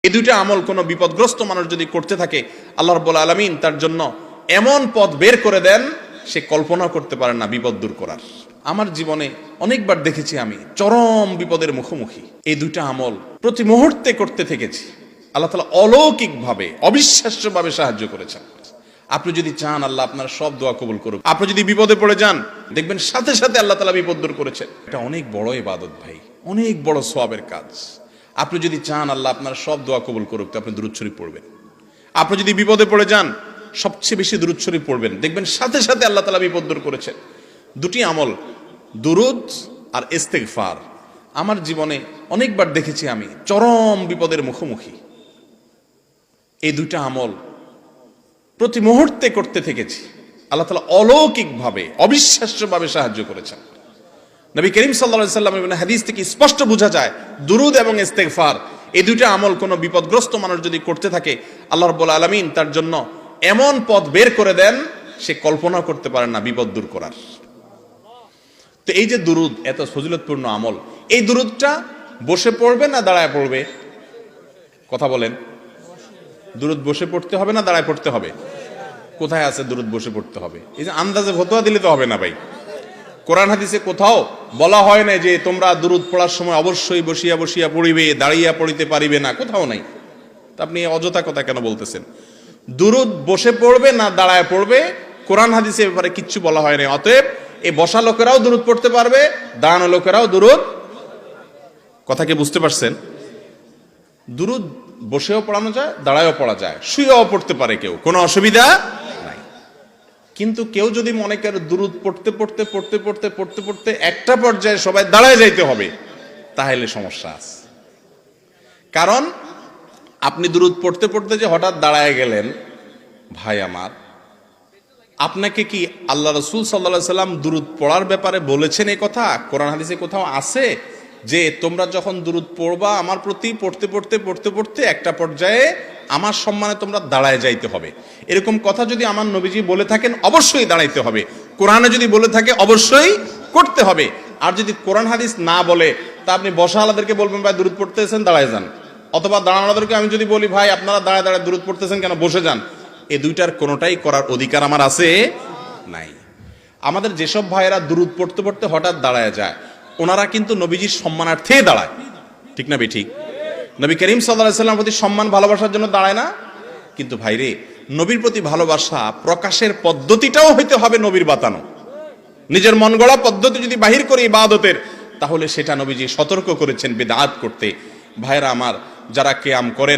এই দুইটা আমল কোনো বিপদগ্রস্ত মানুষ যদি করতে থাকে, আল্লাহ রাব্বুল আলামিন তার জন্য এমন পথ বের করে দেন সে কল্পনা করতে পারে না বিপদ দূর করার। আমার জীবনে অনেকবার দেখেছি আমি চরম বিপদের মুখোমুখি। এই দুইটা আমল প্রতি মুহূর্তে করতে থেকেছি। আল্লাহ তাআলা অলৌকিকভাবে, অবিশ্বাস্যভাবে সাহায্য করেছেন। আপনি যদি চান আল্লাহ আপনার সব দোয়া কবুল করুক। আপনি যদি বিপদে পড়ে যান, দেখবেন সাথে সাথে আল্লাহ তাআলা বিপদ দূর করেছেন। এটা অনেক বড় ইবাদত ভাই, অনেক বড় সওয়াবের কাজ। আপনি যদি চান আল্লাহ আপনার সব দোয়া কবুল করুক, তো আপনি দুরূদ শরীফ পড়বেন। আপনি যদি বিপদে পড়ে যান, সবচেয়ে বেশি দুরূদ শরীফ পড়বেন, দেখবেন সাথে সাথে আল্লাহ তাআলা বিপদ দূর করেছেন। দুটি আমল, দুরূদ আর ইস্তেগফার, আমার জীবনে অনেকবার দেখেছি আমি চরম বিপদের মুখোমুখি। এই দুইটা আমল প্রতি মুহূর্তে করতে থেকেছি। আল্লাহ তাআলা অলৌকিকভাবে, অবিশ্বাস্যভাবে সাহায্য করেছেন। নবী করিম সাল্লাল্লাহু আলাইহি ওয়াসাল্লামের হাদিস থেকে স্পষ্ট বোঝা যায় দুরূদ এবং ইস্তেগফার এই দুইটা আমল কোনো বিপদগ্রস্ত মানুষ যদি করতে থাকে, আল্লাহ রাব্বুল আলামিন তার জন্য এমন পথ বের করে দেন সে কল্পনা করতে পারে না বিপদ দূর করার। তো এই যে দুরূদ এত ফজিলতপূর্ণ আমল, এই দুরূদটা বসে পড়বে না দাঁড়ায় পড়বে? কথা বলেন। দুরূদ বসে পড়তে হবে না দাঁড়ায় পড়তে হবে? কোথায় আছে দুরূদ বসে পড়তে হবে? এই যে আন্দাজে ফতোয়া দিলে তো হবে না ভাই। কোরআন হাদিসে কোথাও বলা হয় না যে তোমরা দুরূদ পড়ার সময় অবশ্যই বসিয়া বসিয়া পড়িবে, দাঁড়িয়া পড়িতে পারিবে না, কোথাও নাই। তা আপনি অযথা কথা কেন বলতেছেন? দুরূদ বসে পড়বে না দাঁড়ায় পড়বে, কোরআন হাদিসে ব্যাপারে কিচ্ছু বলা হয় না। অতএব এই বসা লোকেরাও দুরূদ পড়তে পারবে, দাঁড়ানো লোকেরাও দুরূদ। কথা কি বুঝতে পারছেন? দুরূদ বসেও পড়ানো যায়, দাঁড়ায়ও পড়া যায়, শুয়েও পড়তে পারে কেউ, কোনো অসুবিধা নাই। কিন্তু কেউ যদি মনে করে দুরূদ পড়তে পড়তে পড়তে পড়তে পড়তে পড়তে একটা পর্যায়ে সবাই দাঁড়ায় যাইতে হবে, তাহলে সমস্যা আছে। কারণ আপনি দুরূদ পড়তে পড়তে যে হঠাৎ দাঁড়ায় গেলেন, ভাই আমার, আপনাকে কি আল্লাহ রাসূল সাল্লাল্লাহু আলাইহি সাল্লাম দুরূদ পড়ার ব্যাপারে বলেছেন? এই কথা কোরআন হাদিসে কোথাও আছে যে তোমরা যখন দুরূদ পড়বা আমার প্রতি, পড়তে পড়তে পড়তে পড়তে একটা পর্যায়ে আমার সম্মানে তোমরা দাঁড়ায় যাইতে হবে? এরকম কথা যদি আমার নবীজি বলে থাকেন, অবশ্যই দাঁড়াইতে হবে। কোরআনে যদি বলে থাকে, অবশ্যই করতে হবে। আর যদি কোরআন হাদিস না বলে, তা আপনি বসা আলাদেরকে বলবেন ভাই দুরূদ পড়তেছেন, দাঁড়ায় যান। অথবা দাঁড়ানোদেরকে আমি যদি বলি ভাই আপনারা দাঁড়ায় দাঁড়ায় দুরূদ পড়তেছেন কেন, বসে যান। এই দুইটার কোনোটাই করার অধিকার আমার আছে নাই। আমাদের যেসব ভাইয়েরা দুরূদ পড়তে পড়তে হঠাৎ দাঁড়ায় যায়, ওনারা কিন্তু নবীজির সম্মানার্থে দাঁড়ায়, ঠিক না বেঠিক? নবী করিম সাল্লাল্লাহু আলাইহি ওয়াসাল্লামের প্রতি সম্মান ভালোবাসার জন্য দাঁড়ায় না? কিন্তু ভাইরে, নবীর প্রতি ভালোবাসা প্রকাশের পদ্ধতিটাও হইতে হবে নবীর বাতানো। নিজের মন গড়া পদ্ধতি যদি বাহির করে ইবাদতের, তাহলে সেটা নবীজি সতর্ক করেছেন বিদআত করতে। ভাইরা আমার, যারা কিয়াম করেন